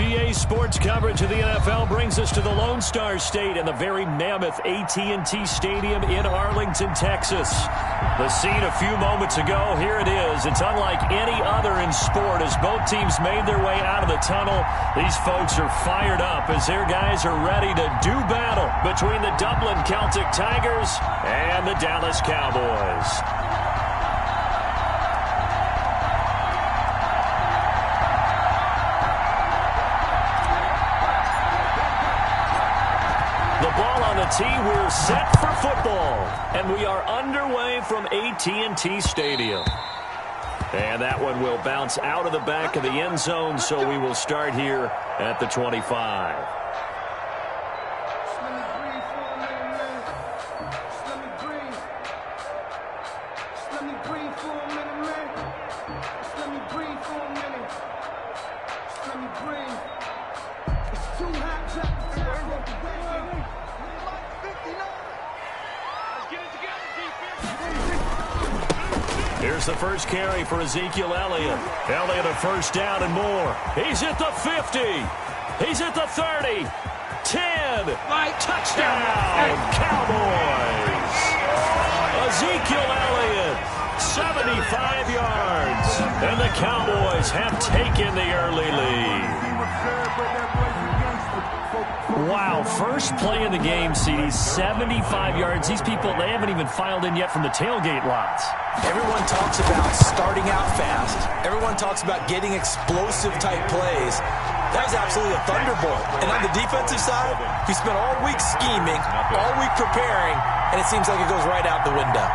EA Sports coverage of the NFL brings us to the Lone Star State and the very mammoth AT&T Stadium in Arlington, Texas. The scene a few moments ago, here it is. It's unlike any other in sport as both teams made their way out of the tunnel. These folks are fired up as their guys are ready to do battle between the Dublin Celtic Tigers and the Dallas Cowboys. Ball on the tee, we're set for football, and we are underway from AT&T Stadium. And that one will bounce out of the back of the end zone, so we will start here at the 25. Here's the first carry for Ezekiel Elliott. Elliott a first down and more. He's at the 50. He's at the 30. 10. Touchdown, Cowboys. Ezekiel Elliott, 75 yards. And the Cowboys have taken the early lead. Wow, first play of the game, CD, 75 yards. These people, they haven't even filed in yet from the tailgate lots. Everyone talks about starting out fast. Everyone talks about getting explosive-type plays. That was absolutely a thunderbolt. And on the defensive side, he spent all week scheming, all week preparing, and it seems like it goes right out the window.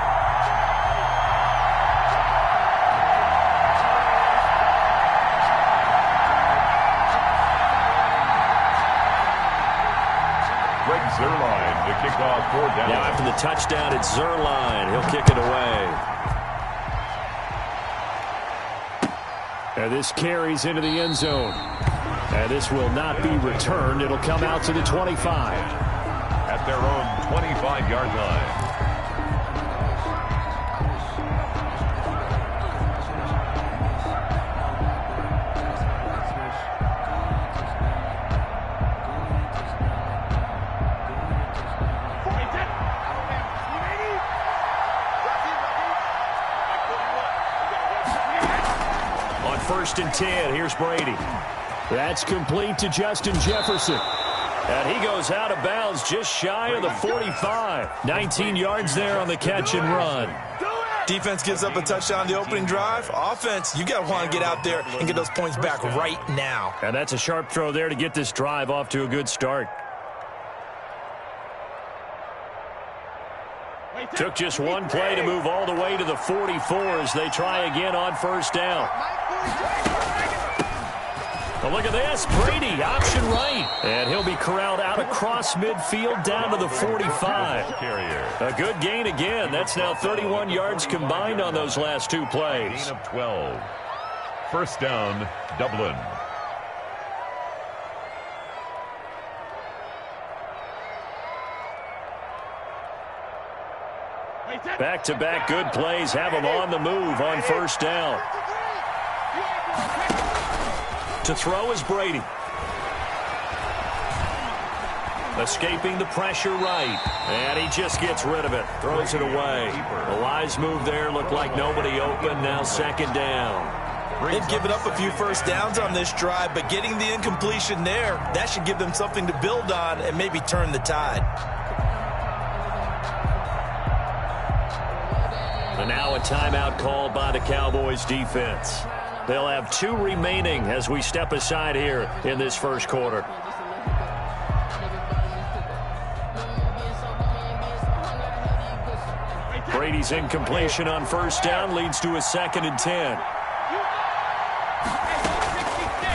Zerline to kick off for Dallas. Now after the touchdown, it's Zerline. He'll kick it away. And this carries into the end zone. And this will not be returned. It'll come out to the 25. At their own 25-yard line. First and 10. Here's Brady. That's complete to Justin Jefferson. And he goes out of bounds just shy of the 45. 19 yards there on the catch and run. Defense gives up a touchdown the opening drive. Offense, you got to want to get out there and get those points back right now. And that's a sharp throw there to get this drive off to a good start. Took just one play to move all the way to the 44 as they try again on first down. But look at this. Brady, option right. And he'll be corralled out across midfield down to the 45. A good gain again. That's now 31 yards combined on those last two plays. Gain of 12. First down, Dublin. Back-to-back good plays have him on the move on first down. To throw is Brady. Escaping the pressure right. And he just gets rid of it. Throws it away. A wise move there. Looked like nobody open. Now second down. They've given up a few first downs on this drive, but getting the incompletion there, that should give them something to build on and maybe turn the tide. And now a timeout called by the Cowboys defense. They'll have 2 remaining as we step aside here in this first quarter. Brady's incompletion on first down leads to a 2nd and 10.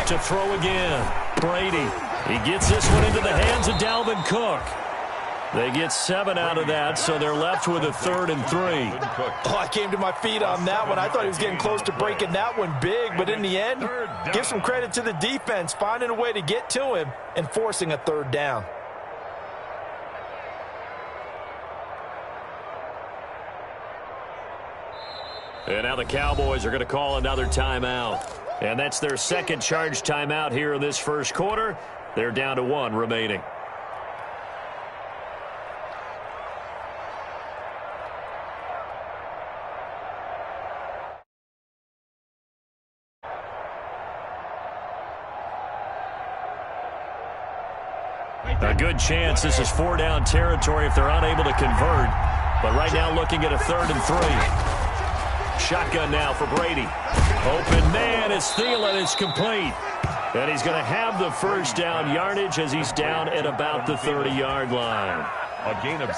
To throw again. Brady. He gets this one into the hands of Dalvin Cook. They get 7 out of that, so they're left with a 3rd and 3. Oh, I came to my feet on that one. I thought he was getting close to breaking that one big, but in the end, give some credit to the defense, finding a way to get to him and forcing a 3rd down. And now the Cowboys are going to call another timeout. And that's their second charge timeout here in this first quarter. They're down to 1 remaining. A good chance this is 4-down territory if they're unable to convert. But right now looking at a 3rd and 3. Shotgun now for Brady. Open man is Thielen. It's complete. And he's going to have the first down yardage as he's down at about the 30-yard line. A gain of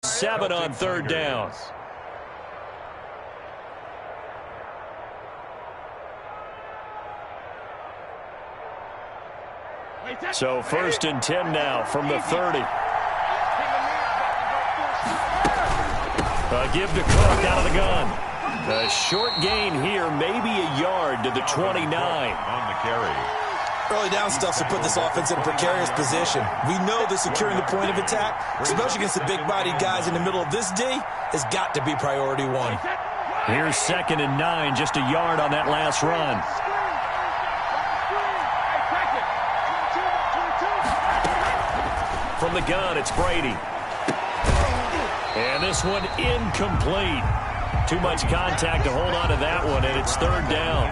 7 on 3rd down. So 1st and 10 now from the 30. A give to Cook out of the gun. A short gain here, maybe a yard to the 29. On the carry. Early down stuff to put this offense in a precarious position. We know that securing the point of attack, especially against the big-bodied guys in the middle of this D, has got to be priority 1. Here's 2nd and 9, just a yard on that last run. From the gun, it's Brady. And this one incomplete. Too much contact to hold on to that one, and it's 3rd down.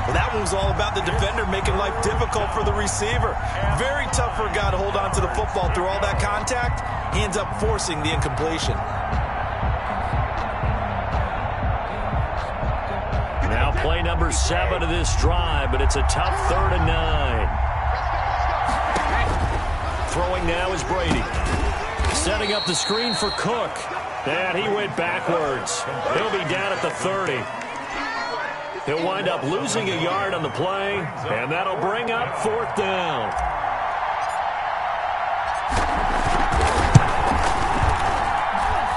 Well, that one was all about the defender making life difficult for the receiver. Very tough for a guy to hold on to the football through all that contact. He ends up forcing the incompletion. Now play number 7 of this drive, but it's a tough 3rd and 9. Throwing now is Brady. Setting up the screen for Cook. And he went backwards. He'll be down at the 30. He'll wind up losing a yard on the play, and that'll bring up 4th down.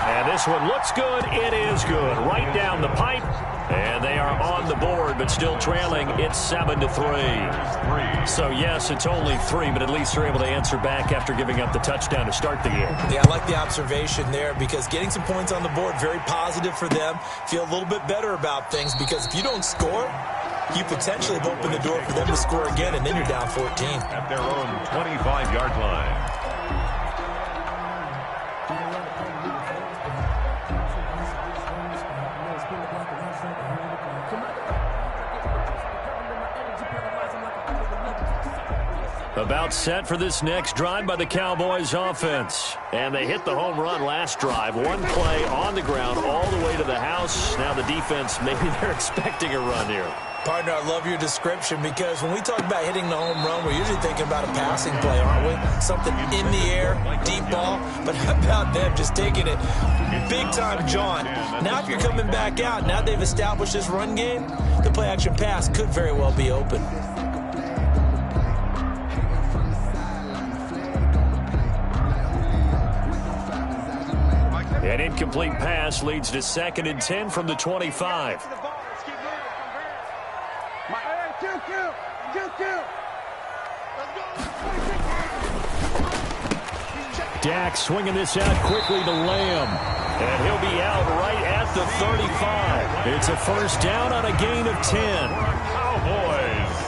And this one looks good. It is good. Right down the pipe. And they are on the board, but still trailing. It's 7-3. So, yes, it's only 3, but at least they're able to answer back after giving up the touchdown to start the game. Yeah, I like the observation there because getting some points on the board, very positive for them. Feel a little bit better about things because if you don't score, you potentially have opened the door for them to score again, and then you're down 14. At their own 25-yard line. About set for this next drive by the Cowboys offense. And they hit the home run last drive. One play on the ground all the way to the house. Now the defense, maybe they're expecting a run here. Partner, I love your description because when we talk about hitting the home run, we're usually thinking about a passing play, aren't we? Something in the air, deep ball. But how about them just taking it big time, John? Now if you're coming back out, now they've established this run game, the play-action pass could very well be open. An incomplete pass leads to 2nd and 10 from the 25. Dak swinging this out quickly to Lamb. And he'll be out right at the 35. It's a first down on a gain of 10. Cowboys.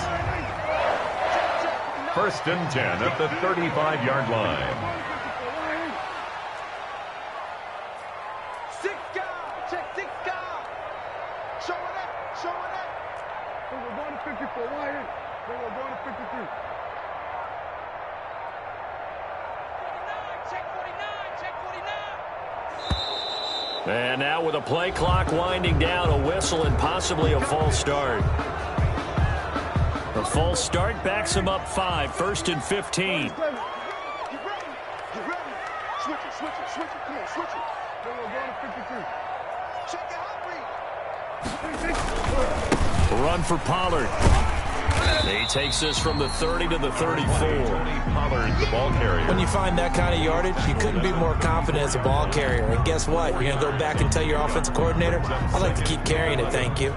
1st and 10 at the 35-yard line. And now with a play clock winding down, a whistle and possibly a false start. The false start backs him up 5, 1st and 15. Switch it. Come on, switch it. Then we're going to 53. Check the hot read. Run for Pollard. He takes this from the 30 to the 34. Pollard, the ball carrier. When you find that kind of yardage, you couldn't be more confident as a ball carrier. And guess what? You're going to go back and tell your offensive coordinator, I'd like to keep carrying it, thank you.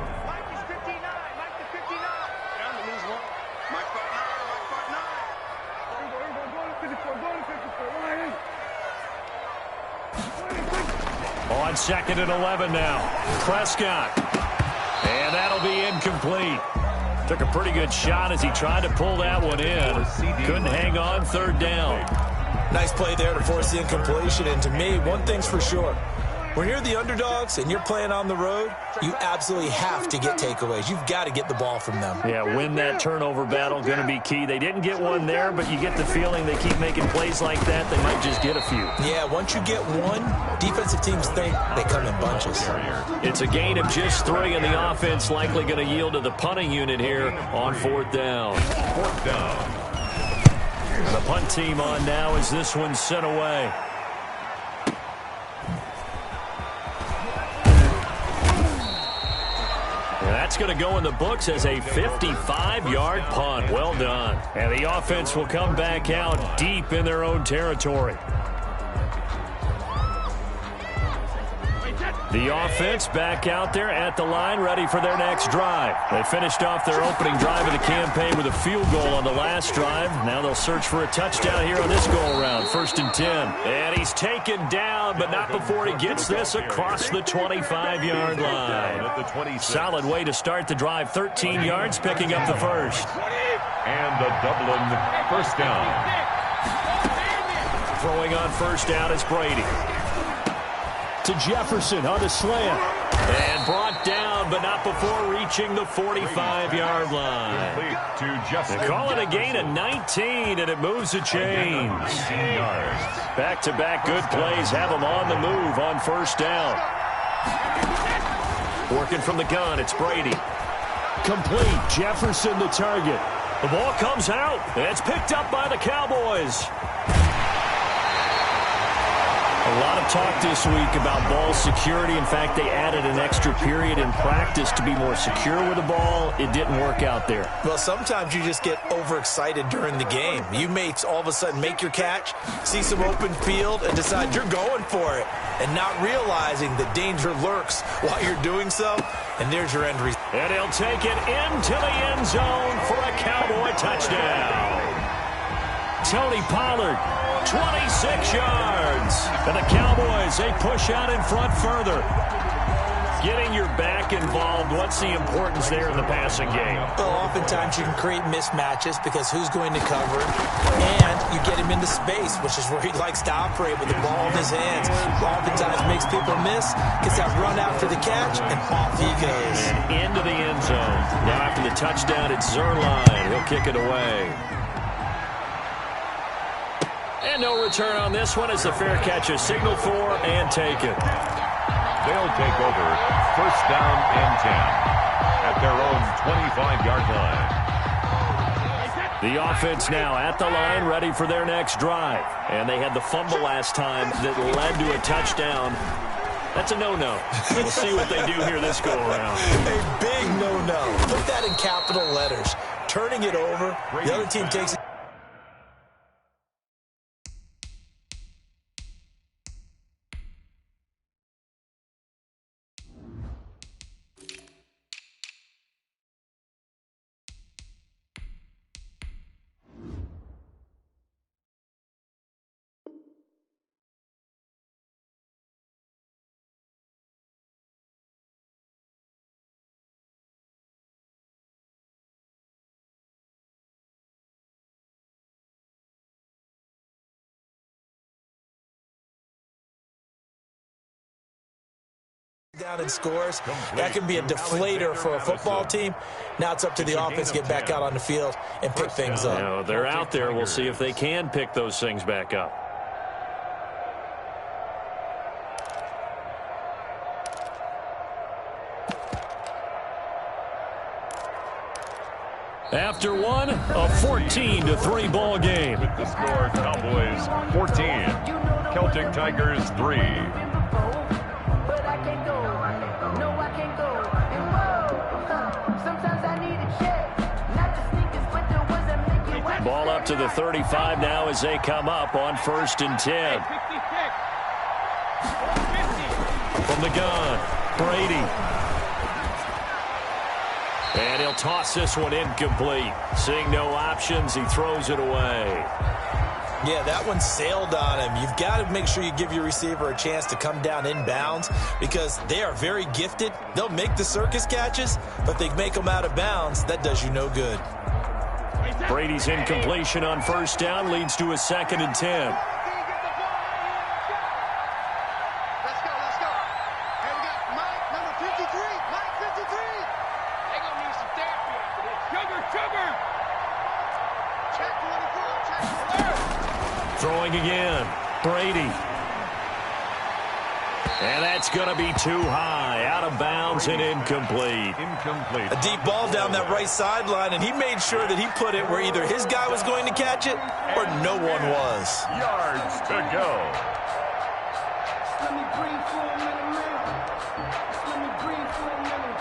On 2nd and 11 now. Prescott. And that'll be incomplete. Took a pretty good shot as he tried to pull that one in. Couldn't hang on, third down. Nice play there to force the incompletion. And to me, one thing's for sure. When you're the underdogs and you're playing on the road, you absolutely have to get takeaways. You've got to get the ball from them. Yeah, win that turnover battle, going to be key. They didn't get one there, but you get the feeling they keep making plays like that, they might just get a few. Yeah, once you get one, defensive teams think they come in bunches. It's a gain of just 3, and the offense likely going to yield to the punting unit here on 4th down. 4th down. The punt team on now as this one's sent away. That's going to go in the books as a 55-yard punt. Well done. And the offense will come back out deep in their own territory. The offense back out there at the line, ready for their next drive. They finished off their opening drive of the campaign with a field goal on the last drive. Now they'll search for a touchdown here on this go-around. 1st and 10. And he's taken down, but not before he gets this across the 25-yard line. Solid way to start the drive. 13 yards, picking up the first. And the Dublin 1st down. Throwing on 1st down is Brady. To Jefferson on the slant. And brought down, but not before reaching the 45-yard line. They call it a gain of 19, and it moves the chains. Back-to-back good plays have them on the move on 1st down. Working from the gun, it's Brady. Complete. Jefferson the target. The ball comes out, and it's picked up by the Cowboys. A lot of talk this week about ball security. In fact, they added an extra period in practice to be more secure with the ball. It didn't work out there. Well, sometimes you just get overexcited during the game. You may all of a sudden make your catch, see some open field, and decide you're going for it, and not realizing the danger lurks while you're doing so. And there's your end result. And he'll take it into the end zone for a Cowboy touchdown. Tony Pollard, 26 yards. And the Cowboys, they push out in front further. Getting your back involved, what's the importance there in the passing game? Well, oftentimes you can create mismatches because who's going to cover, and you get him into space, which is where he likes to operate with the ball in his hands. Oftentimes makes people miss, gets that run after the catch, and off he goes. And into the end zone. Now after the touchdown, it's Zerline. He'll kick it away. And no return on this one as the fair catch is signaled for and taken. They'll take over 1st down and 10 at their own 25-yard line. The offense now at the line, ready for their next drive. And they had the fumble last time that led to a touchdown. That's a no-no. We'll see what they do here this go-around. A big no-no. Put that in capital letters. Turning it over, the other team takes it. Down and scores. That can be a deflator for a football team. Now it's up to the offense to get back out on the field and pick things up. You know, they're out there. We'll see if they can pick those things back up. After one, a 14-3 ball game. With the score, Cowboys 14, Celtic Tigers 3. Ball up to the 35 now as they come up on 1st and 10. From the gun, Brady. And he'll toss this one incomplete. Seeing no options, he throws it away. Yeah, that one sailed on him. You've got to make sure you give your receiver a chance to come down inbounds because they are very gifted. They'll make the circus catches, but if they make them out of bounds, that does you no good. Brady's incompletion on first down leads to a 2nd and 10. Throwing again, Brady. And that's going to be too high, out of bounds and incomplete. A deep ball down that right sideline, and he made sure that he put it where either his guy was going to catch it or no one was. Yards to go. Let me breathe for a minute, man. Let me breathe for a minute.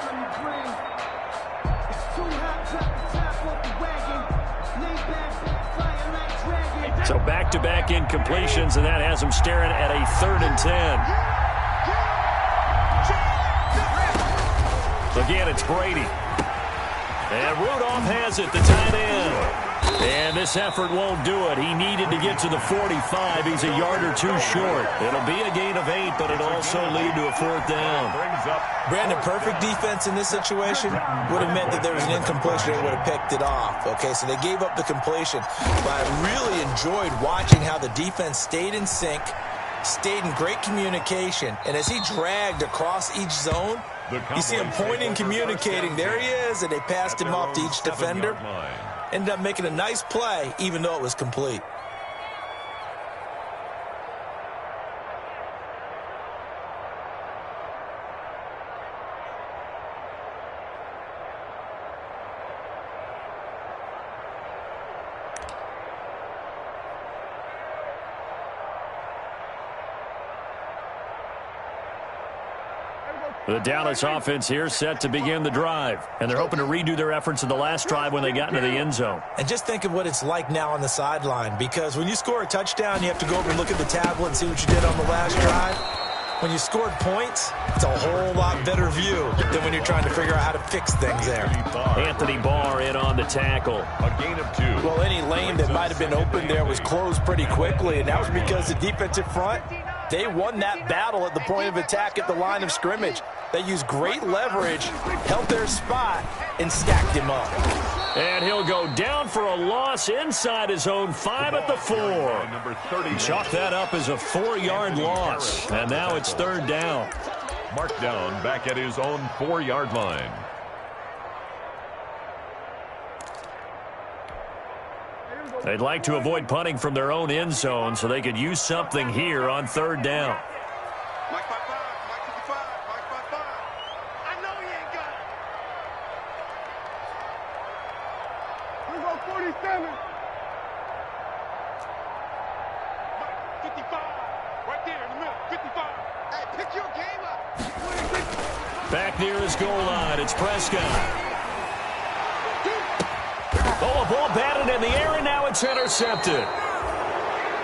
Let me breathe. It's too hot, drop the top off the wagon. Lay back, fire like dragon. So back-to-back incompletions, and that has him staring at a 3rd and 10. Again, it's Brady. And Rudolph has it, the tight end. And this effort won't do it. He needed to get to the 45. He's a yard or two short. It'll be a gain of 8, but it'll also lead to a 4th down. Brandon, perfect defense in this situation would have meant that there was an incompletion. They would have picked it off. Okay, so they gave up the completion. But I really enjoyed watching how the defense stayed in sync, stayed in great communication, and as he dragged across each zone, you see him pointing, communicating. There he is, and they passed him off to each defender. Ended up making a nice play, even though it was complete. The Dallas offense here set to begin the drive. And they're hoping to redo their efforts in the last drive when they got into the end zone. And just think of what it's like now on the sideline, because when you score a touchdown, you have to go over and look at the tablet and see what you did on the last drive. When you scored points, it's a whole lot better view than when you're trying to figure out how to fix things there. Anthony Barr in on the tackle. A gain of 2. Well, any lane that might have been open there was closed pretty quickly, and that was because the defensive front, they won that battle at the point of attack at the line of scrimmage. They used great leverage, held their spot, and stacked him up. And he'll go down for a loss inside his own 5 at the 4. Number 30. Chalk that up as a 4-yard loss. And now it's 3rd down. Marked down back at his own 4-yard line. They'd like to avoid punting from their own end zone so they could use something here on 3rd down. Mike 5-5, Mike 55, Mike 5-5. I know he ain't got it. We go 47. Mike 55, right there in the middle, 55. Hey, pick your game up. Back near his goal line, it's Prescott. Oh, a ball batted in the air, and now it's intercepted.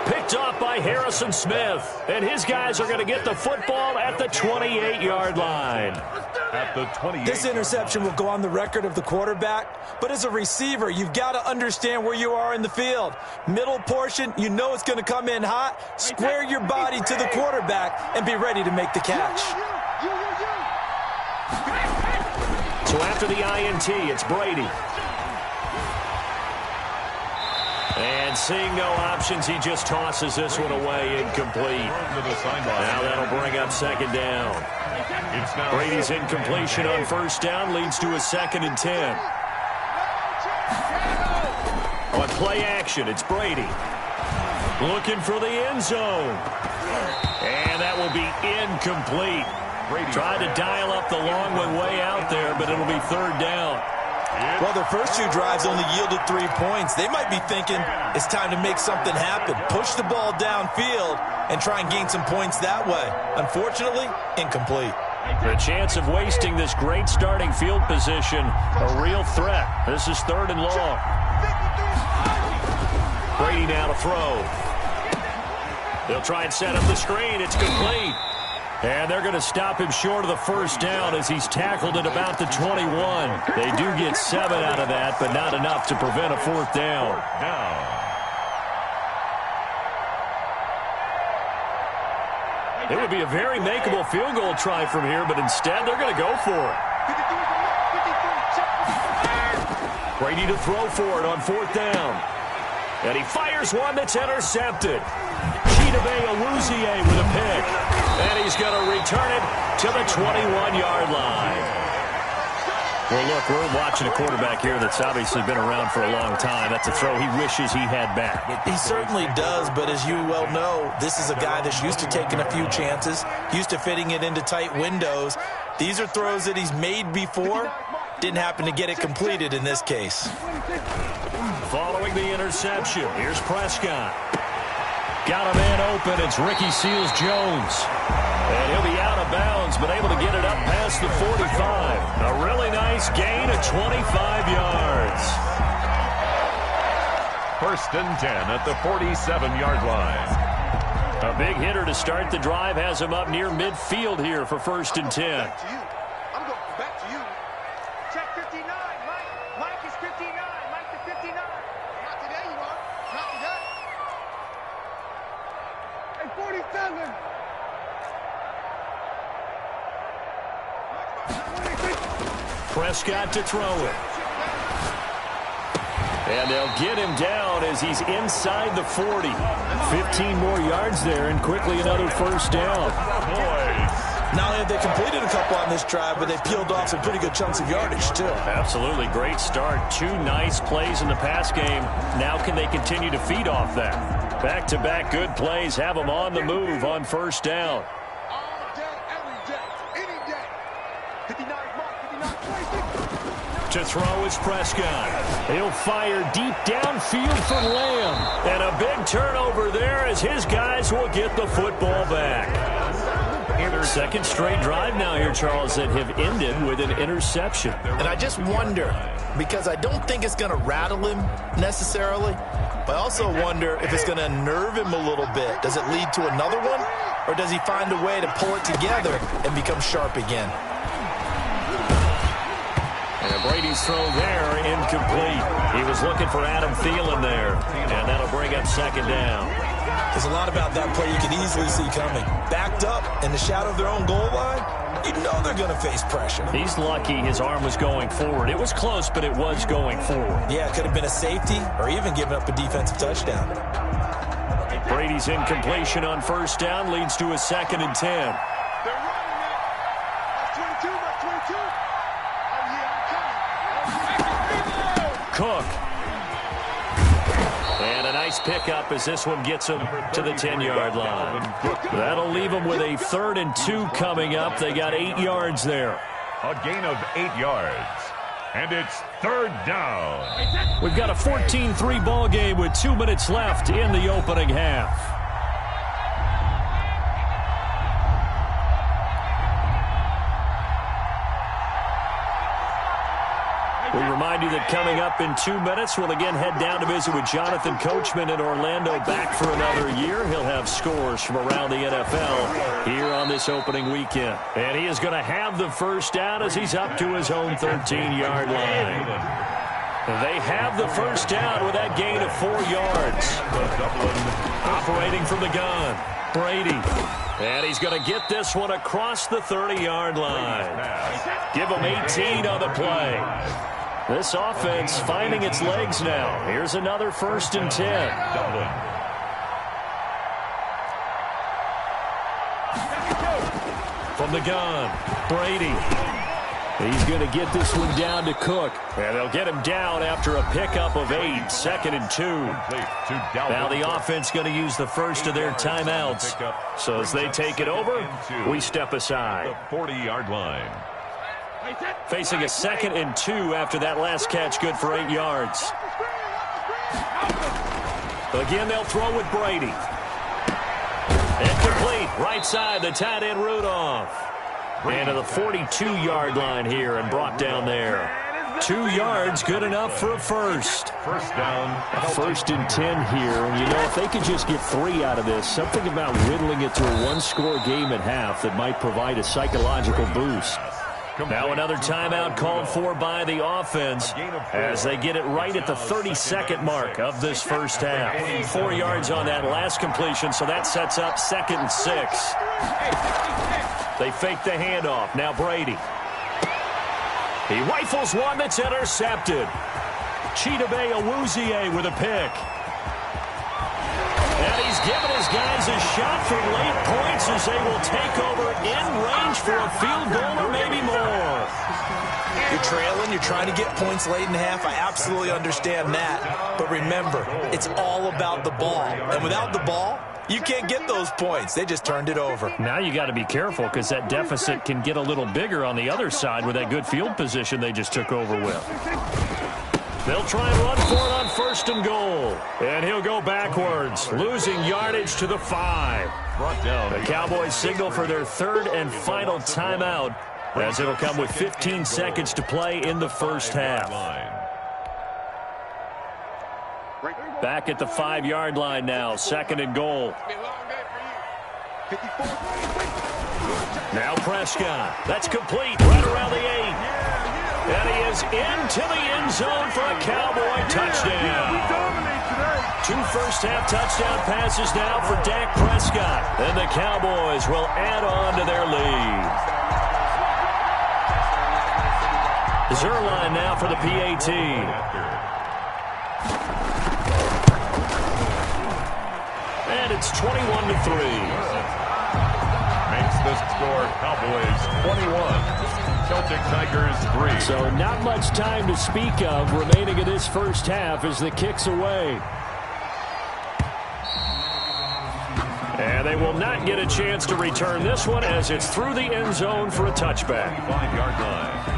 Picked off by Harrison Smith. And his guys are going to get the football at the 28-yard line. At the 28. This interception will go on the record of the quarterback, but as a receiver, you've got to understand where you are in the field. Middle portion, you know it's going to come in hot. Square your body to the quarterback and be ready to make the catch. So after the INT, it's Brady. And seeing no options, he just tosses this one away, incomplete. Now that'll bring up 2nd down. Brady's incompletion on 1st down leads to a 2nd and 10. On play action, it's Brady. Looking for the end zone. And that will be incomplete. Tried to dial up the long one way out there, but it'll be 3rd down. Well, their first 2 drives only yielded 3 points. They might be thinking it's time to make something happen. Push the ball downfield and try and gain some points that way. Unfortunately, incomplete. The chance of wasting this great starting field position, a real threat. This is 3rd and long. Brady now to throw. They'll try and set up the screen. It's complete. And they're going to stop him short of the 1st down as he's tackled at about the 21. They do get 7 out of that, but not enough to prevent a 4th down. It would be a very makeable field goal try from here, but instead they're going to go for it. Brady to throw for it on 4th down. And he fires one that's intercepted. Chidobe Awuzie with a pick. And he's going to return it to the 21-yard line. Well, look, we're watching a quarterback here that's obviously been around for a long time. That's a throw he wishes he had back. He certainly does, but as you well know, this is a guy that's used to taking a few chances, used to fitting it into tight windows. These are throws that he's made before. Didn't happen to get it completed in this case. Following the interception, here's Prescott. Got a man open. It's Ricky Seals-Jones. And he'll be out of bounds, but able to get it up past the 45. A really nice gain of 25 yards. 1st and 10 at the 47-yard line. A big hitter to start the drive has him up near midfield here for 1st and 10. I'm going back to you. Check 59, Mike. Mike is 59. Mike to 59. Not today, you are. Not today. Hey, 47. Prescott to throw it. And they'll get him down as he's inside the 40. 15 more yards there and quickly another 1st down. Not only have they completed a couple on this drive, but they peeled off some pretty good chunks of yardage, too. Absolutely. Great start. 2 nice plays in the pass game. Now can they continue to feed off that? Back-to-back good plays have them on the move on 1st down. All day, every day, any day. 59, Mark, 59, 26. To throw is Prescott. He'll fire deep downfield for Lamb. And a big turnover there as his guys will get the football back. 2nd straight drive now here, Charles, that have ended with an interception. And I just wonder, because I don't think it's going to rattle him necessarily, but I also wonder if it's going to unnerve him a little bit. Does it lead to another one, or does he find a way to pull it together and become sharp again? And Brady's throw there, incomplete. He was looking for Adam Thielen there, and that'll bring up 2nd down. There's a lot about that play you can easily see coming. Backed up in the shadow of their own goal line, you know they're going to face pressure. He's lucky his arm was going forward. It was close, but it was going forward. Yeah, it could have been a safety or even given up a defensive touchdown. Brady's incompletion on 1st down leads to a 2nd and 10. They're running it. That's 22, that's 22. Oh, yeah, I'm coming. Cook. And a nice pickup as this one gets him to the 10-yard line. That'll leave them with a 3rd and 2 coming up. They got 8 yards there. A gain of 8 yards. And it's 3rd down. We've got a 14-3 ball game with 2 minutes left in the opening half. We remind you that coming up in 2 minutes, we'll again head down to visit with Jonathan Coachman in Orlando, back for another year. He'll have scores from around the NFL here on this opening weekend. And he is going to have the 1st down as he's up to his own 13-yard line. They have the 1st down with that gain of 4 yards. Operating from the gun, Brady. And he's going to get this one across the 30-yard line. Give him 18 on the play. This offense finding its legs now. Here's another 1st and 10. From the gun, Brady. He's going to get this one down to Cook. And they'll get him down after a pickup of 8, 2nd and 2. Now the offense going to use the first of their timeouts. So as they take it over, we step aside. 40-yard line. Facing a 2nd and 2 after that last catch, good for 8 yards. Again, they'll throw with Brady. Incomplete. Right side, the tight end Rudolph. And to the 42-yard line here and brought down there. 2 yards, good enough for a 1st. 1st down. 1st and 10 here. And, you know, if they could just get 3 out of this, something about whittling it to a 1-score game at half that might provide a psychological boost. Now another timeout called for by the offense as they get it right at the 32nd mark of this first half. 4 yards on that last completion, so that sets up 2nd and 6. They fake the handoff. Now Brady. He rifles one that's intercepted. Chidobe Awuzie with a pick. And he's given his guys a shot for late points as they will take over in range for a field goal or maybe more. You're trailing, you're trying to get points late in the half. I absolutely understand that. But remember, it's all about the ball. And without the ball, you can't get those points. They just turned it over. Now you got to be careful because that deficit can get a little bigger on the other side with that good field position they just took over with. They'll try and run for it on 1st and goal. And he'll go backwards, losing yardage to the 5. The Cowboys signal for their 3rd and final timeout as it'll come with 15 seconds to play in the first half. Back at the 5-yard line now, 2nd and goal. Now Prescott. That's complete right around the 8. And he is into the end zone for a Cowboy touchdown. 2 first-half touchdown passes now for Dak Prescott. And the Cowboys will add on to their lead. Zerline now for the PAT. And it's 21-3. Makes the score Cowboys 21. Celtic Tigers 3. So not much time to speak of remaining in this first half as the kick's away. And they will not get a chance to return this one as it's through the end zone for a touchback. 5-yard line.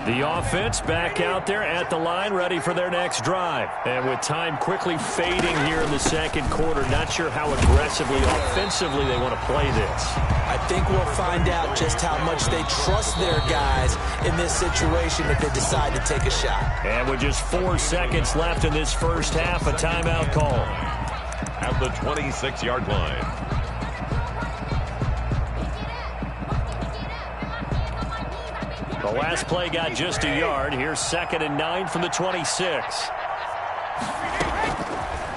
The offense back out there at the line, ready for their next drive. And with time quickly fading here in the 2nd quarter, not sure how aggressively, offensively they want to play this. I think we'll find out just how much they trust their guys in this situation if they decide to take a shot. And with just 4 seconds left in this first half, a timeout call. At the 26-yard line. The last play got just a yard. Here's 2nd and 9 from the 26.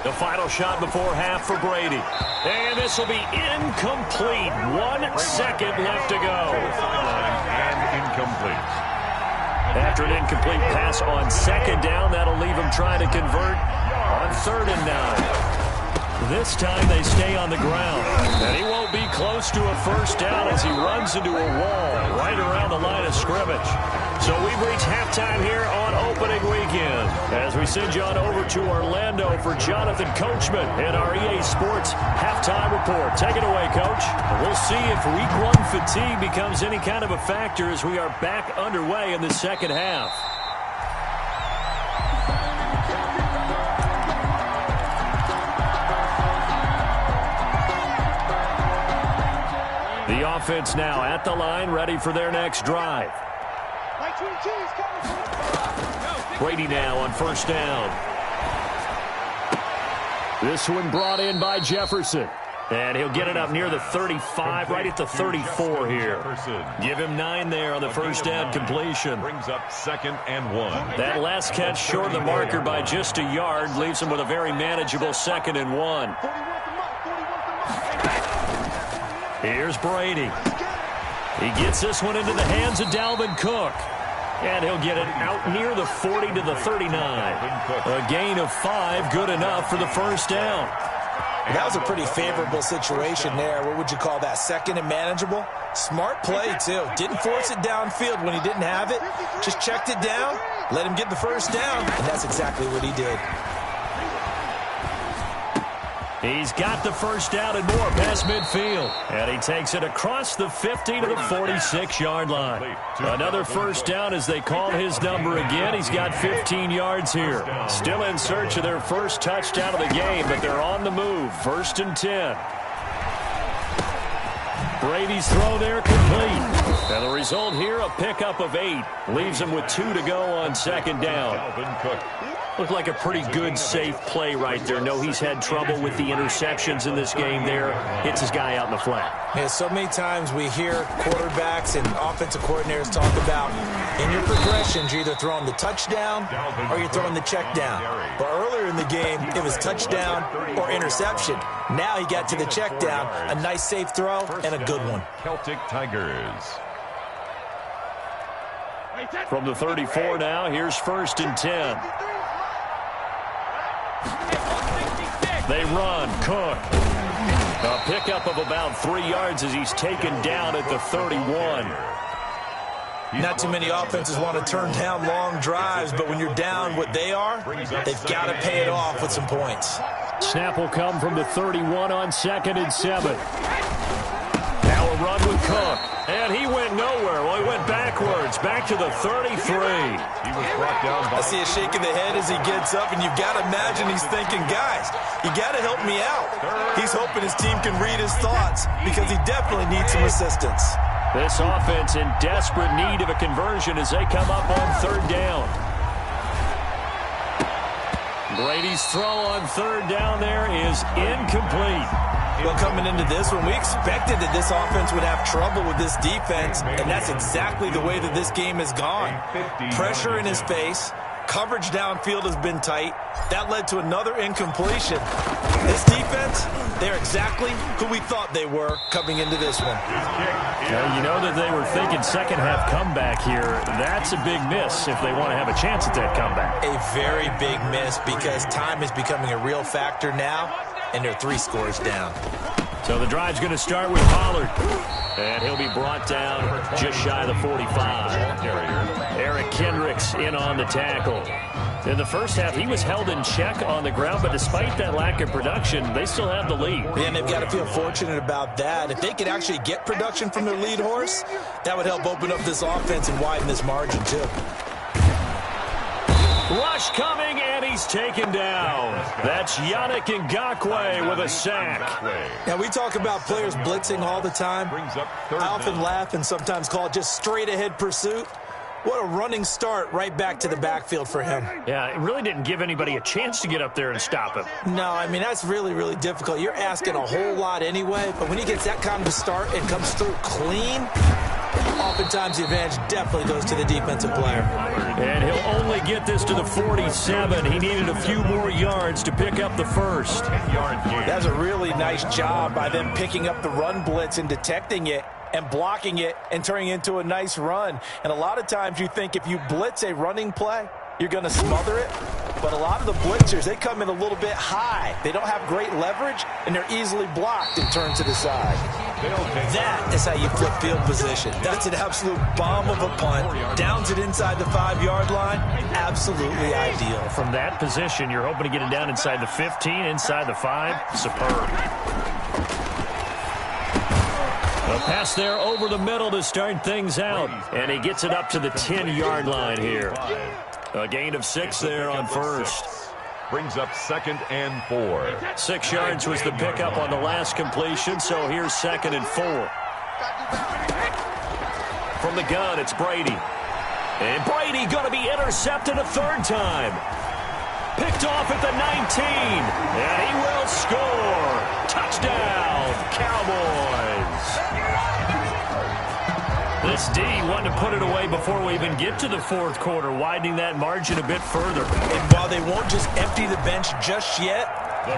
The final shot before half for Brady. And this will be incomplete. 1 second left to go. And incomplete. After an incomplete pass on 2nd down, that'll leave him trying to convert on 3rd and 9. This time they stay on the ground. And he won't be close to a first down as he runs into a wall right around the line of scrimmage. So we've reached halftime here on opening weekend as we send you on over to Orlando for Jonathan Coachman in our EA Sports halftime report. Take it away, Coach. We'll see if week 1 fatigue becomes any kind of a factor as we are back underway in the second half. The offense now at the line, ready for their next drive. Brady now on 1st down. This one brought in by Jefferson. And he'll get it up near the 35, right at the 34 here. Give him 9 there on the first down completion. Brings up 2nd and 1. That last catch short of the marker by just a yard leaves him with a very manageable 2nd and 1. Here's Brady. He gets this one into the hands of Dalvin Cook. And he'll get it out near the 40 to the 39. A gain of 5, good enough for the first down. That was a pretty favorable situation there. What would you call that? 2nd and manageable? Smart play, too. Didn't force it downfield when he didn't have it. Just checked it down, let him get the first down, and that's exactly what he did. He's got the first down and more past midfield. And he takes it across the 50 to the 46-yard line. Another first down as they call his number again. He's got 15 yards here. Still in search of their first touchdown of the game, but they're on the move. 1st and 10. Brady's throw there complete. And the result here, a pickup of 8. Leaves him with 2 to go on 2nd down. Dalvin Cook. Looked like a pretty good, safe play right there. No, he's had trouble with the interceptions in this game there. Hits his guy out in the flat. Yeah, so many times we hear quarterbacks and offensive coordinators talk about in your progressions, you're either throwing the touchdown or you're throwing the check down. But earlier in the game, it was touchdown or interception. Now he got to the check down, a nice safe throw and a good one. Celtic Tigers. From the 34 now, here's 1st and 10. They run. Cook. A pickup of about 3 yards as he's taken down at the 31. Not too many offenses want to turn down long drives, but when you're down what they are, they've got to pay it off with some points. Snap will come from the 31 on 2nd and 7. Now a run with Cook. And he went nowhere. Well, he went backwards, back to the 33. He was brought down by... I see a shake of the head as he gets up, and you've got to imagine he's thinking, guys, you got to help me out. He's hoping his team can read his thoughts because he definitely needs some assistance. This offense in desperate need of a conversion as they come up on 3rd down. Brady's throw on 3rd down there is incomplete. Well, coming into this one, we expected that this offense would have trouble with this defense, and that's exactly the way that this game has gone. Pressure in his face. Coverage downfield has been tight. That led to another incompletion. This defense, they're exactly who we thought they were coming into this one. Well, you know that they were thinking second-half comeback here. That's a big miss if they want to have a chance at that comeback. A very big miss because time is becoming a real factor now, and they're 3 scores down. So the drive's going to start with Pollard. And he'll be brought down just shy of the 45. Eric Kendricks in on the tackle. In the first half, he was held in check on the ground, but despite that lack of production, they still have the lead. And they've got to feel fortunate about that. If they could actually get production from their lead horse, that would help open up this offense and widen this margin, too. Rush coming, and he's taken down. That's Yannick Ngakoue with a sack. Now, we talk about players blitzing all the time. I often laugh and sometimes call it just straight-ahead pursuit. What a running start right back to the backfield for him. Yeah, it really didn't give anybody a chance to get up there and stop him. No, I mean, that's really, really difficult. You're asking a whole lot anyway, but when he gets that kind of a start and comes through clean, oftentimes the advantage definitely goes to the defensive player. And he'll only get this to the 47. He needed a few more yards to pick up the first. That's a really nice job by them picking up the run blitz and detecting it and blocking it and turning it into a nice run. And a lot of times you think if you blitz a running play, you're going to smother it. But a lot of the blitzers, they come in a little bit high. They don't have great leverage, and they're easily blocked and turned to the side. That is how you flip field position. That's an absolute bomb of a punt. Downs it inside the 5-yard line. Absolutely ideal. From that position, you're hoping to get it down inside the 15, inside the 5. Superb. A pass there over the middle to start things out. And he gets it up to the 10-yard line here. A gain of 6 there on first. Brings up 2nd and 4. 6 yards was the pickup on the last completion, so here's 2nd and 4. From the gun, it's Brady. And Brady going to be intercepted a 3rd time. Picked off at the 19. And he will score. Touchdown, Cowboys. This D wanting to put it away before we even get to the 4th quarter, widening that margin a bit further. And while they won't just empty the bench just yet,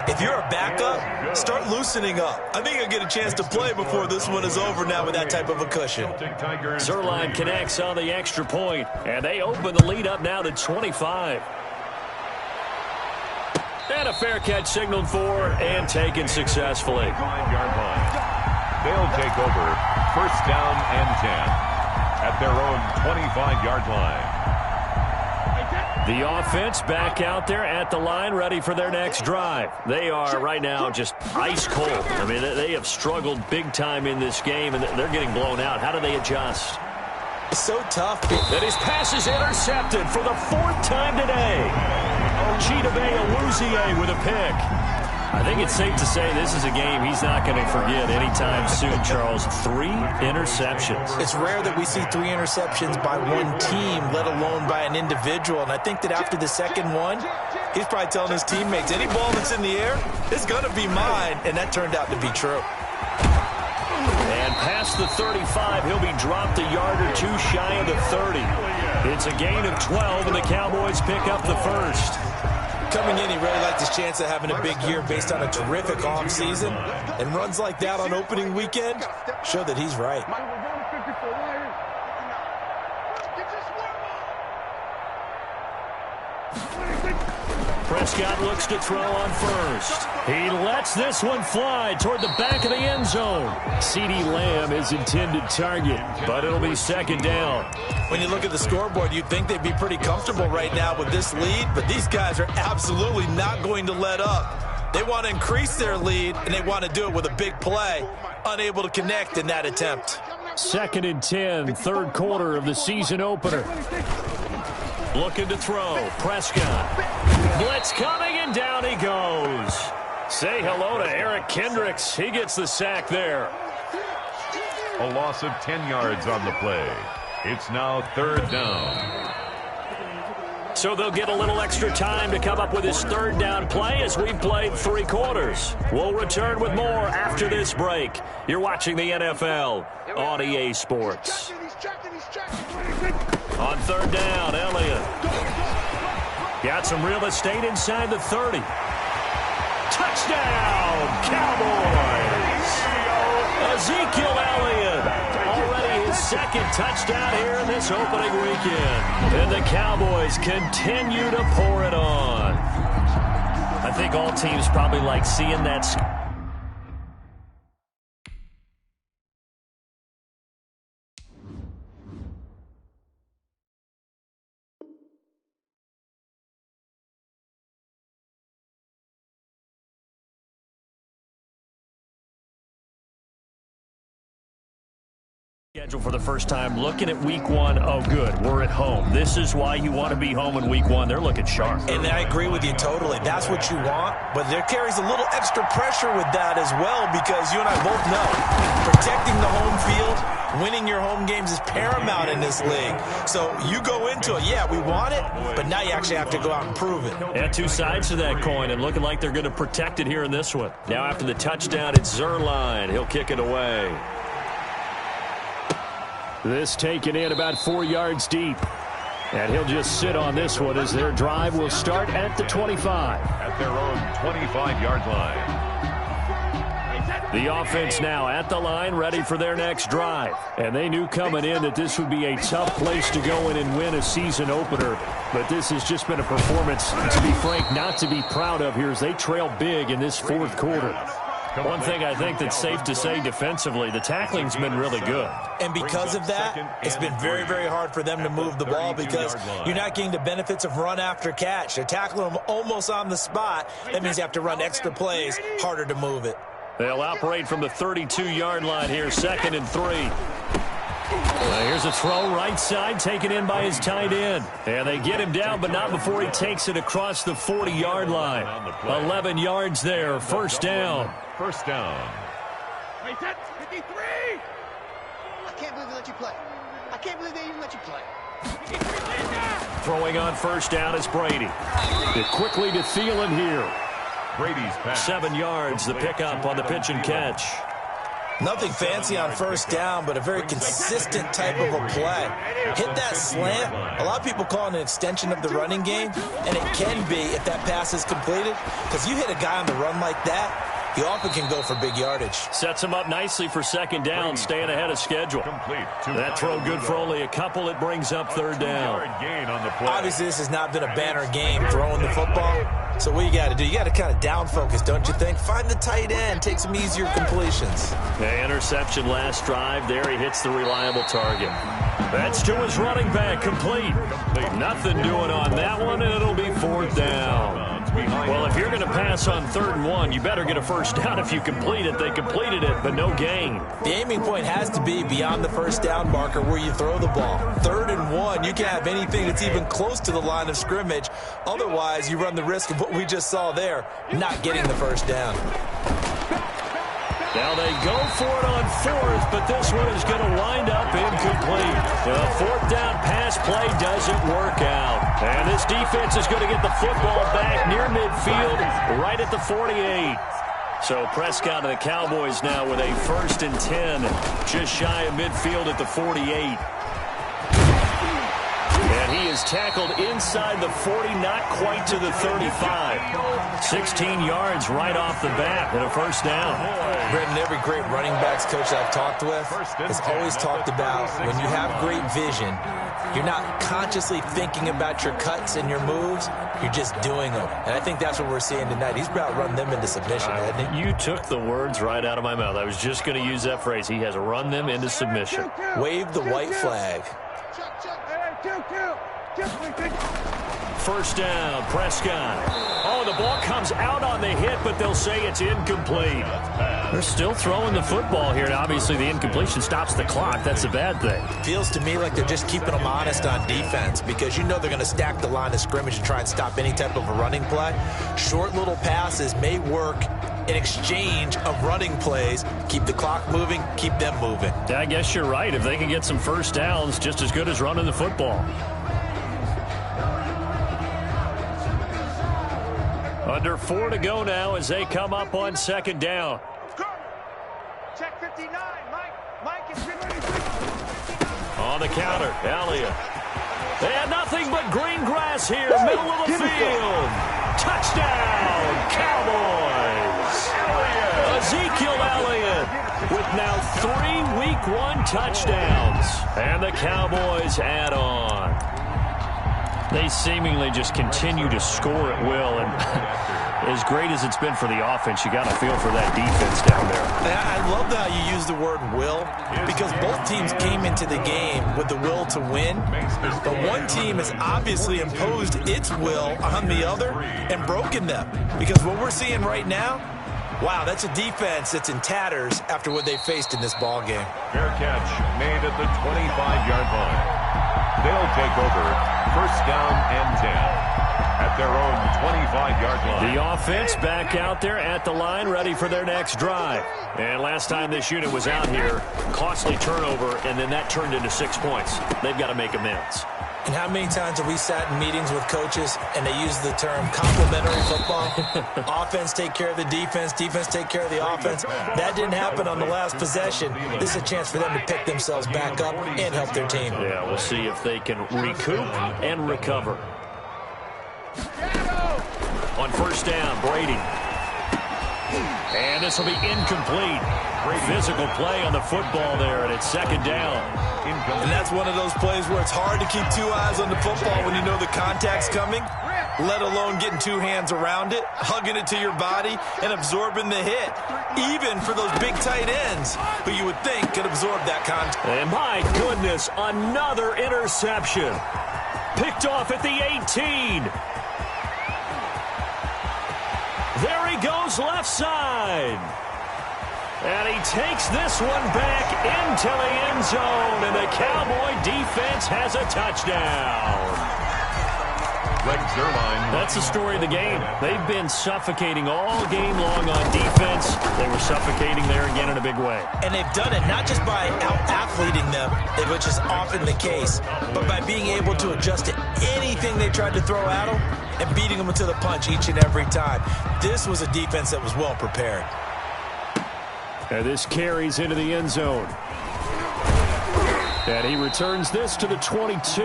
if you're a backup, start loosening up. I think you'll get a chance to play before this one is over now with that type of a cushion. Zerline connects on the extra point, and they open the lead up now to 25. And a fair catch signaled for and taken successfully. 5-yard line. They'll take over 1st down and 10 at their own 25-yard line. The offense back out there at the line, ready for their next drive. They are right now just ice cold. I mean, they have struggled big time in this game, and they're getting blown out. How do they adjust? So tough. And his pass is intercepted for the 4th time today. Chidobe Awuzie with a pick. I think it's safe to say this is a game he's not going to forget anytime soon, Charles. 3 interceptions. It's rare that we see 3 interceptions by one team, let alone by an individual. And I think that after the second one, he's probably telling his teammates, any ball that's in the air is going to be mine. And that turned out to be true. And past the 35, he'll be dropped a yard or 2 shy of the 30. It's a gain of 12, and the Cowboys pick up the first. Coming in, he really liked his chance of having a big year based on a terrific offseason. And runs like that on opening weekend show that he's right. Prescott looks to throw on first. He lets this one fly toward the back of the end zone. CeeDee Lamb is intended target, but it'll be second down. When you look at the scoreboard, you'd think they'd be pretty comfortable right now with this lead, but these guys are absolutely not going to let up. They want to increase their lead, and they want to do it with a big play. Unable to connect in that attempt. 2nd and 10, third quarter of the season opener. Looking to throw. Prescott. Blitz coming, and down he goes. Say hello to Eric Kendricks. He gets the sack there. A loss of 10 yards on the play. It's now 3rd down. So they'll get a little extra time to come up with his 3rd down play as we've played 3 quarters. We'll return with more after this break. You're watching the NFL on EA Sports. On 3rd down, Elliott. Got some real estate inside the 30. Touchdown, Cowboys! Ezekiel Elliott. Already his 2nd touchdown here in this opening weekend. And the Cowboys continue to pour it on. I think all teams probably like seeing that. Schedule for the first time, looking at week 1. Oh, good, we're at home. This is why you want to be home in week 1. They're looking sharp. And I agree with you totally. That's what you want, but there carries a little extra pressure with that as well, because you and I both know protecting the home field, winning your home games is paramount in this league. So you go into it, yeah, we want it, but now you actually have to go out and prove it. And 2 sides to that coin, and looking like they're going to protect it here in this one. Now after the touchdown, it's Zerline. He'll kick it away. This taken in about 4 yards deep. And he'll just sit on this one as their drive will start at the 25. At their own 25-yard line. The offense now at the line, ready for their next drive. And they knew coming in that this would be a tough place to go in and win a season opener. But this has just been a performance, to be frank, not to be proud of here as they trail big in this 4th quarter. One thing I think that's safe to say defensively, the tackling's been really good. And because of that, it's been very, very hard for them to move the ball because you're not getting the benefits of run after catch. They're tackling them almost on the spot. That means you have to run extra plays, harder to move it. They'll operate from the 32-yard line here, 2nd and 3. Here's a throw right side, taken in by his tight end. And they get him down, but not before he takes it across the 40-yard line. 11 yards there, 1st down. 1st down. 53! I can't believe they let you play. I can't believe they even let you play. Throwing on 1st down is Brady. Quickly to Thielen here. Brady's pass. 7 yards, the pickup on the pitch and catch. Nothing fancy on 1st down, but a very consistent type of a play. Hit that slant. A lot of people call it an extension of the running game, and it can be if that pass is completed, because you hit a guy on the run like that, he often can go for big yardage. Sets him up nicely for 2nd down, staying ahead of schedule. That throw good for only a couple. It brings up 3rd down. Obviously, this has not been a banner game throwing the football. So what you got to do, you got to kind of down focus, don't you think? Find the tight end, take some easier completions. The interception last drive. There he hits the reliable target. That's to his running back, complete. Nothing doing on that one, and it'll be 4th down. behind. Well, if you're going to pass on 3rd and 1, you better get a first down if you complete it. They completed it, but no gain. The aiming point has to be beyond the first down marker where you throw the ball. 3rd and 1, you can't have anything that's even close to the line of scrimmage. Otherwise, you run the risk of what we just saw there, not getting the first down. Now they go for it on 4th, but this one is going to wind up incomplete. The 4th down pass play doesn't work out. And this defense is going to get the football back near midfield, right at the 48. So Prescott and the Cowboys now with a 1st and 10, just shy of midfield at the 48. And he is tackled inside the 40, not quite to the 35. 16 yards right off the bat and a first down. Brendan, every great running backs coach I've talked with has always talked about when you have great vision, you're not consciously thinking about your cuts and your moves, you're just doing them. And I think that's what we're seeing tonight. He's about run them into submission, hasn't he? You took the words right out of my mouth. I was just going to use that phrase. He has run them into submission. Wave the white flag. First down, Prescott. Oh, the ball comes out on the hit, but they'll say it's incomplete. They're still throwing the football here, and obviously the incompletion stops the clock. That's a bad thing. Feels to me like they're just keeping them honest on defense because you know they're going to stack the line of scrimmage and try and stop any type of a running play. Short little passes may work in exchange of running plays. Keep the clock moving, keep them moving. Yeah, I guess you're right. If they can get some first downs, just as good as running the football. Under 4 to go now as they come up on 2nd down. Check 59. Mike is 59. On the counter, Elliott. They had nothing but green grass here, middle of the field. Touchdown, Cowboys. Ezekiel Elliott with now 3 Week 1 touchdowns. And the Cowboys add on. They seemingly just continue to score at will, and as great as it's been for the offense, you got to feel for that defense down there. I love how you use the word will, because both teams came into the game with the will to win, but one team has obviously imposed its will on the other and broken them, because what we're seeing right now, wow, that's a defense that's in tatters after what they faced in this ball game. Fair catch made at the 25-yard line. They'll take over 1st down and 10 at their own 25-yard line. The offense back out there at the line, ready for their next drive. And last time this unit was out here, costly turnover, and then that turned into 6 points. They've got to make amends. And how many times have we sat in meetings with coaches and they use the term complementary football? Offense take care of the defense, defense take care of the offense. That didn't happen on the last possession. This is a chance for them to pick themselves back up and help their team. Yeah, we'll see if they can recoup and recover. On 1st down, Brady. And this will be incomplete. Great physical play on the football there, and it's 2nd down. And that's one of those plays where it's hard to keep 2 eyes on the football when you know the contact's coming, let alone getting 2 hands around it, hugging it to your body, and absorbing the hit, even for those big tight ends who you would think could absorb that contact. And my goodness, another interception. Picked off at the 18. There he goes left side. And he takes this one back into the end zone, and the Cowboy defense has a touchdown. Greg Zuerlein. That's the story of the game. They've been suffocating all game long on defense. They were suffocating there again in a big way. And they've done it not just by out-athleting them, which is often the case, but by being able to adjust to anything they tried to throw at them and beating them to the punch each and every time. This was a defense that was well prepared. And this carries into the end zone. And he returns this to the 22.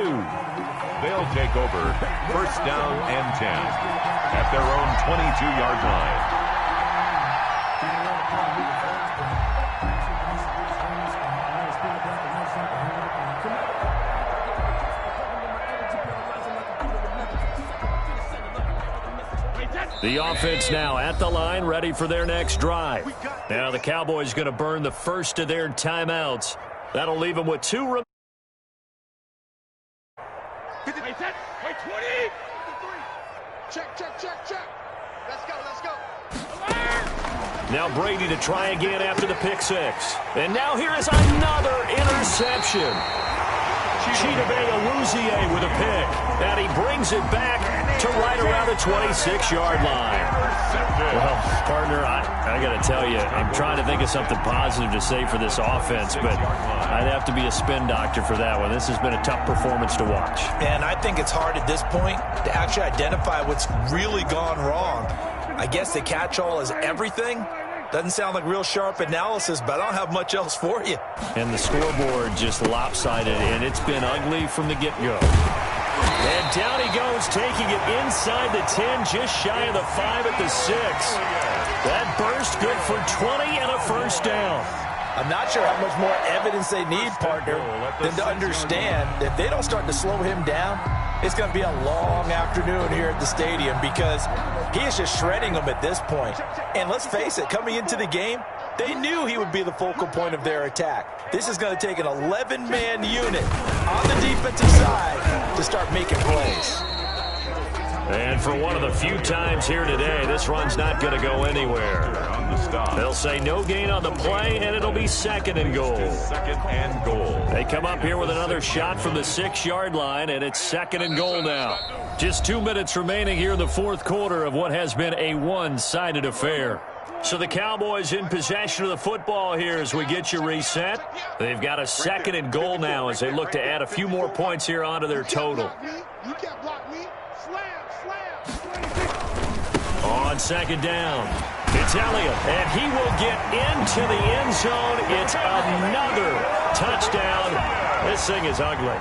They'll take over 1st down and 10 at their own 22-yard line. The offense now at the line, ready for their next drive. Now the Cowboys going to burn the first of their timeouts. That'll leave them with 2 remaining. Wait, 20. Check. Let's go, let's go. Now Brady to try again after the pick six. And now here is another interception. Chidobe with a pick. And he brings it back to right around the 26-yard line. Well, partner, I got to tell you, I'm trying to think of something positive to say for this offense, but I'd have to be a spin doctor for that one. This has been a tough performance to watch. And I think it's hard at this point to actually identify what's really gone wrong. I guess the catch-all is everything. Doesn't sound like real sharp analysis, but I don't have much else for you. And the scoreboard just lopsided, and it's been ugly from the get-go. And down he goes, taking it inside the 10, just shy of the 5 at the 6. That burst good for 20 and a first down. I'm not sure how much more evidence they need, partner, than to understand that if they don't start to slow him down, it's going to be a long afternoon here at the stadium because he is just shredding them at this point. And let's face it, coming into the game, they knew he would be the focal point of their attack. This is going to take an 11-man unit on the defensive side to start making plays. And for one of the few times here today, this run's not going to go anywhere. They'll say no gain on the play, and it'll be second and goal. They come up here with another shot from the 6-yard line, and it's second and goal now. Just 2 minutes remaining here in the fourth quarter of what has been a one-sided affair. So the Cowboys in possession of the football here as we get you reset. They've got a second and goal now as they look to add a few more points here onto their total. You can't block me. On second down, it's Elliott, and he will get into the end zone. It's another touchdown. This thing is ugly.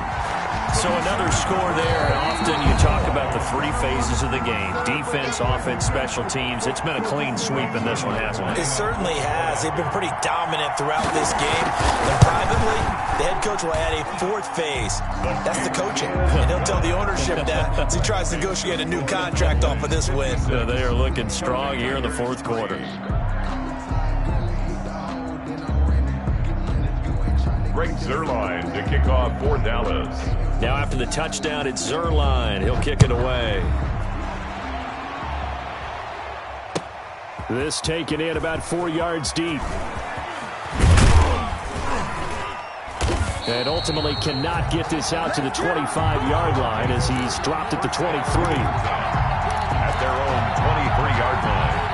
So another score there, and often you talk about the three phases of the game. Defense, offense, special teams. It's been a clean sweep in this one, hasn't it? It certainly has. They've been pretty dominant throughout this game. And privately, the head coach will add a fourth phase. That's the coaching. And he'll tell the ownership that as he tries to negotiate a new contract off of this win. Yeah, they are looking strong here in the fourth quarter. Greg Zuerlein to kick off for Dallas. Now after the touchdown, it's Zuerlein. He'll kick it away. This taken in about 4 yards deep. And ultimately cannot get this out to the 25-yard line as he's dropped at the 23. At their own 23-yard line.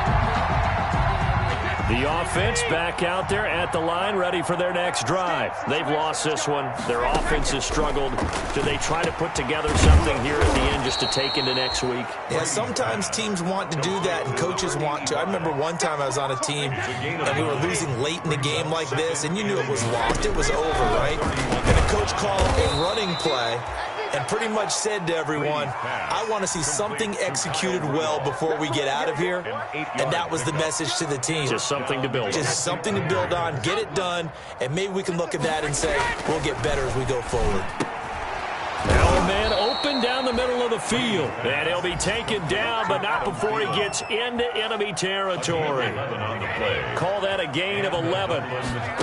The offense back out there at the line, ready for their next drive. They've lost this one. Their offense has struggled. Do they try to put together something here at the end just to take into next week? Yeah, sometimes teams want to do that and coaches want to. I remember one time I was on a team and we were losing late in the game like this, and you knew it was lost. It was over, right? And the coach called a running play and pretty much said to everyone, I want to see something executed well before we get out of here. And that was the message to the team. Just something to build on. Just something to build on, get it done, and maybe we can look at that and say, we'll get better as we go forward. Now, man, open down the middle of the field. And he'll be taken down, but not before he gets into enemy territory. Call that a gain of 11.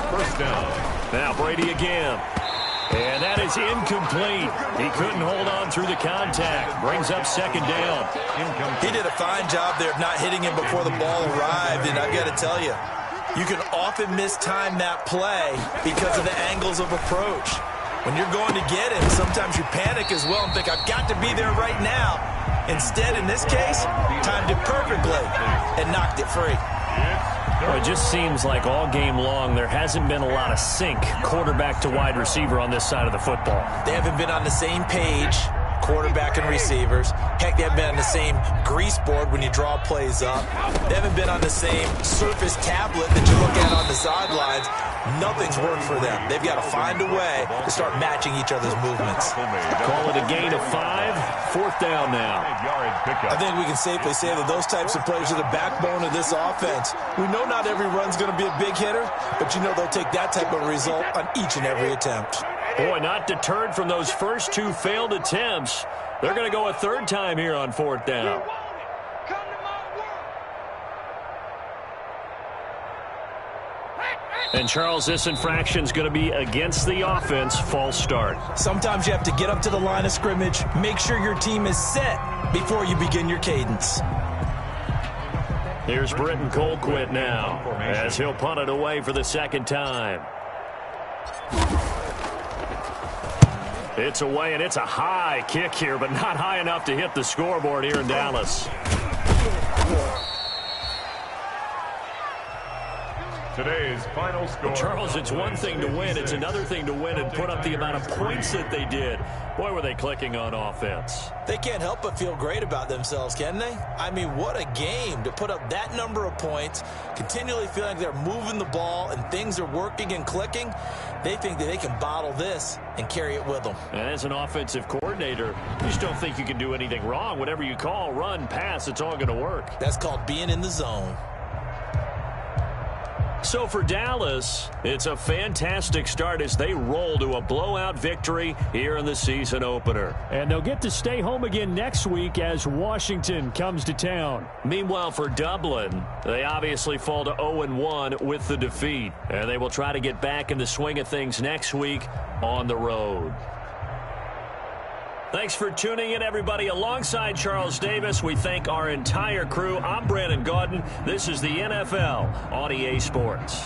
First down. Now Brady again. And that is incomplete. He couldn't hold on through the contact. Brings up second down. He did a fine job there of not hitting him before the ball arrived, and I've got to tell you, you can often mistime that play because of the angles of approach. When you're going to get him, sometimes you panic as well and think, I've got to be there right now. Instead, in this case, timed it perfectly and knocked it free. Well, it just seems like all game long there hasn't been a lot of sync quarterback to wide receiver on this side of the football. They haven't been on the same page, quarterback and receivers. Heck, they haven't been on the same grease board when you draw plays up. They haven't been on the same Surface tablet that you look at on the sidelines. Nothing's worked for them. They've got to find a way to start matching each other's movements. Call it a gain of 5. Fourth down now. I think we can safely say that those types of plays are the backbone of this offense. We know not every run's going to be a big hitter, but you know they'll take that type of result on each and every attempt. Boy, not deterred from those first 2 failed attempts. They're going to go a third time here on fourth down. And, Charles, this infraction's going to be against the offense. False start. Sometimes you have to get up to the line of scrimmage, make sure your team is set before you begin your cadence. Here's Britton Colquitt now as he'll punt it away for the second time. It's away, and it's a high kick here, but not high enough to hit the scoreboard here in Dallas. Today's final score. Well, Charles, it's one thing to win. It's another thing to win and put up the amount of points that they did. Boy, were they clicking on offense. They can't help but feel great about themselves, can they? I mean, what a game to put up that number of points, continually feeling like they're moving the ball and things are working and clicking. They think that they can bottle this and carry it with them. And as an offensive coordinator, you just don't think you can do anything wrong. Whatever you call, run, pass, it's all going to work. That's called being in the zone. So for Dallas, it's a fantastic start as they roll to a blowout victory here in the season opener. And they'll get to stay home again next week as Washington comes to town. Meanwhile, for Dublin, they obviously fall to 0-1 with the defeat. And they will try to get back in the swing of things next week on the road. Thanks for tuning in, everybody. Alongside Charles Davis, we thank our entire crew. I'm Brandon Gaudin. This is the NFL on EA Sports.